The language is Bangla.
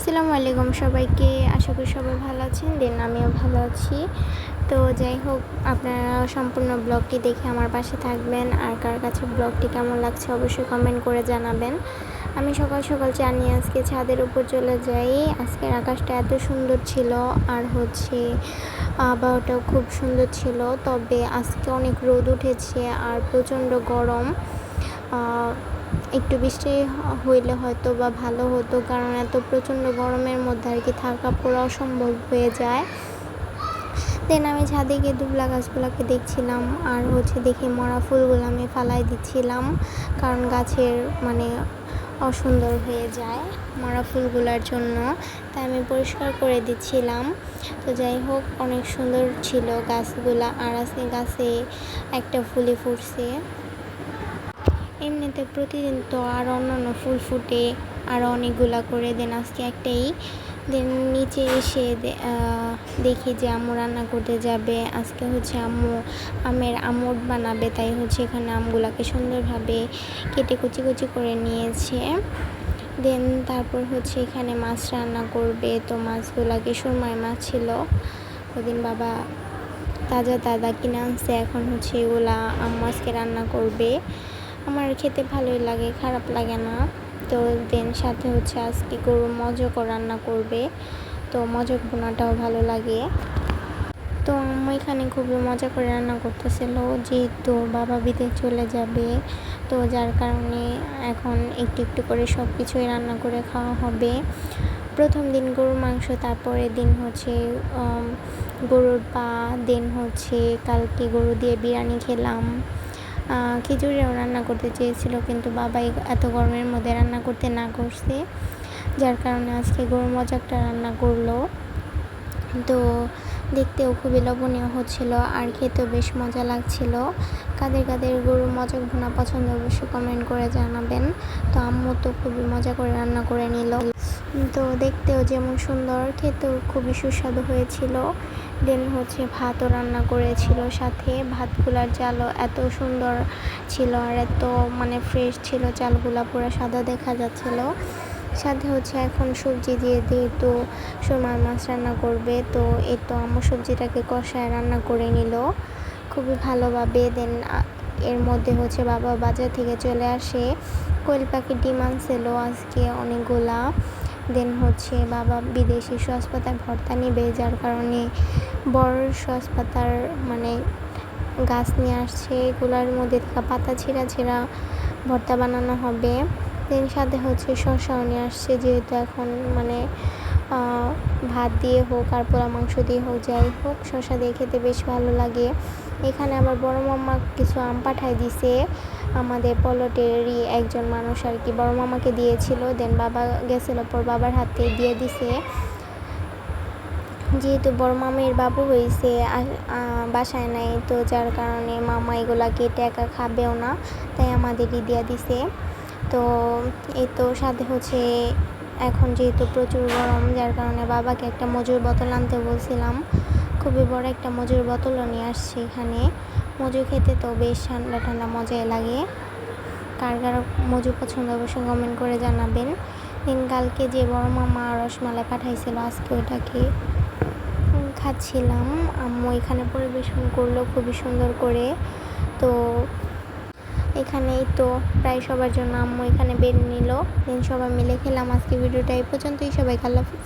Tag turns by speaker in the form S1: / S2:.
S1: আসসালামু আলাইকুম সবাইকে। আশা করি সবাই ভালো আছেন। আমিও ভালো আছি। তো যাই হোক, আপনারা সম্পূর্ণ ব্লগটি দেখে আমার পাশে থাকবেন। আর কার কাছে ব্লগটি কেমন লাগছে অবশ্যই কমেন্ট করে জানাবেন। আমি সকাল সকাল চা নিয়ে আজকে ছাদের উপর চলে যাই। আজকের আকাশটা এত সুন্দর ছিল, আর আবহাওয়াটাও খুব সুন্দর ছিল। তবে আজকে অনেক রোদ উঠেছে আর প্রচণ্ড গরম। একটু বৃষ্টি হইলে হয়তো বা ভালো হতো, কারণ এত প্রচণ্ড গরমের মধ্যে আর কি থাকা পুরো অসম্ভব হয়ে যায়। আমি ছাদে গিয়ে দুবলা গাছগুলোকে দেখছিলাম, আর দেখি মরা ফুলগুলো আমি ফালাই দিচ্ছিলাম, কারণ গাছের অসুন্দর হয়ে যায় মরা ফুলগুলোর জন্য। তাই আমি পরিষ্কার করে দিচ্ছিলাম। তো যাই হোক, অনেক সুন্দর ছিল গাছগুলা, আর আজকে গাছে একটা ফুলে ফুটছে। এমনিতে প্রতিদিন তো আর অন্যান্য ফুল ফুটে আর অনেকগুলা করে। আজকে একটাই। নিচে এসে দেখি যে আম্মু রান্না করতে যাবে। আজকে আম্মু আমের আমড় বানাবে, তাই এখানে আমগুলাকে সুন্দরভাবে কেটে কুচি কুচি করে নিয়েছে। তারপর এখানে মাছ রান্না করবে। তো মাছগুলাকে সুরমাই মাছ ছিল, ওদিন বাবা তাজা তাজা কিনে আনছে। এখন এগুলা আম্মু আজকে রান্না করবে। আমার খেতে ভালোই লাগে, খারাপ লাগে না। তো সাথে আজকে গরুর মজক রান্না করবে। তো মজক বোনাটাও ভালো লাগে। তো আম্মু এখানে খুবই মজা করে রান্না করতেছিল, যেহেতু বাবা বিদেশ চলে যাবে। তো যার কারণে এখন একটু একটু করে সব কিছুই রান্না করে খাওয়া হবে। প্রথম দিন গরুর মাংস, তারপরের দিন গরুর পা, কালকে গরু দিয়ে বিরিয়ানি খেলাম। খিচুড়িও রান্না করতে চেয়েছিল, কিন্তু বাবাই এত গরমের মধ্যে রান্না করতে না করছে, যার কারণে আজকে গরুর মজাকটা রান্না করলো। তো দেখতেও খুবই লোভনীয় হচ্ছিল, আর খেতেও বেশ মজা লাগছিল। কাদের কাদের গরুর মজাক ভুনা পছন্দ অবশ্যই কমেন্ট করে জানাবেন। তো আম্মু তো খুবই মজা করে রান্না করে নিল। তো দেখতেও যেমন সুন্দর, খেতেও খুবই সুস্বাদু হয়েছিল। ভাতও রান্না করেছিল, সাথে ভাতগুলার চালও এত সুন্দর ছিল, আর এত ফ্রেশ ছিল চালগুলা, পুরো সাদা দেখা যাচ্ছিল। সাথে এখন সবজি দিয়ে তো সুরমার মাছ রান্না করবে। তো এই তো আম্মু সবজিটাকে কষায় রান্না করে নিল খুবই ভালোভাবে। এর মধ্যে বাবা বাজার থেকে চলে আসে, কোয়েল পাখির ডিম আনছিল আজকে অনেকগুলা। বাবা বিদেশি সস পাতার ভর্তা নিবে, যার কারণে বড় সস পাতার গাছ নিয়ে আসছে। এগুলার মধ্যে থেকে পাতা ছিঁড়া ছিঁড়া ভর্তা বানানো হবে। সাথে শসাও নিয়ে আসছে, যেহেতু এখন ভাত দিয়ে হোক আর পোড়া মাংস দিয়ে হোক, যাই হোক শসা দিয়ে খেতে বেশ ভালো লাগে। এখানে আবার বড় মামা কিছু আম পাঠায় দিছে, আমাদের পলটেরই একজন মানুষ আর কি বড় মামাকে দিয়েছিল। বাবা গেছিল পর বাবার হাতে দিয়ে দিছে। যেহেতু বড় মামের বাবু হয়েছে, বাসায় নাই, তো যার কারণে মামা এগুলা কেটে একা খাবেও না, তাই আমাদেরই দিয়ে দিছে। তো এই তো সাথে এখন যেহেতু প্রচুর গরম, যার কারণে বাবাকে একটা মজুর বোতল আনতে বলছিলাম। খুবই বড় একটা মজুর বোতলও নিয়ে আসছে এখানে। মজু খেতে তো বেশ ঠান্ডা ঠান্ডা মজাই লাগে। কার কার মজু পছন্দ অবশ্যই কমেন্ট করে জানাবেন। কালকে যে বড় মামা রসমালাই পাঠাইছিল, আজকে ওইটাকে খাচ্ছিলাম। আম্মু এখানে পরিবেশন করলো খুবই সুন্দর করে। তো এখানেই তো প্রায় সবার জন্য আম্মু এখানে বের নিল, সবাই মিলে খেলাম। আজকে ভিডিওটা এই পর্যন্তই। সবাইকে আল্লাহ হাফেজ।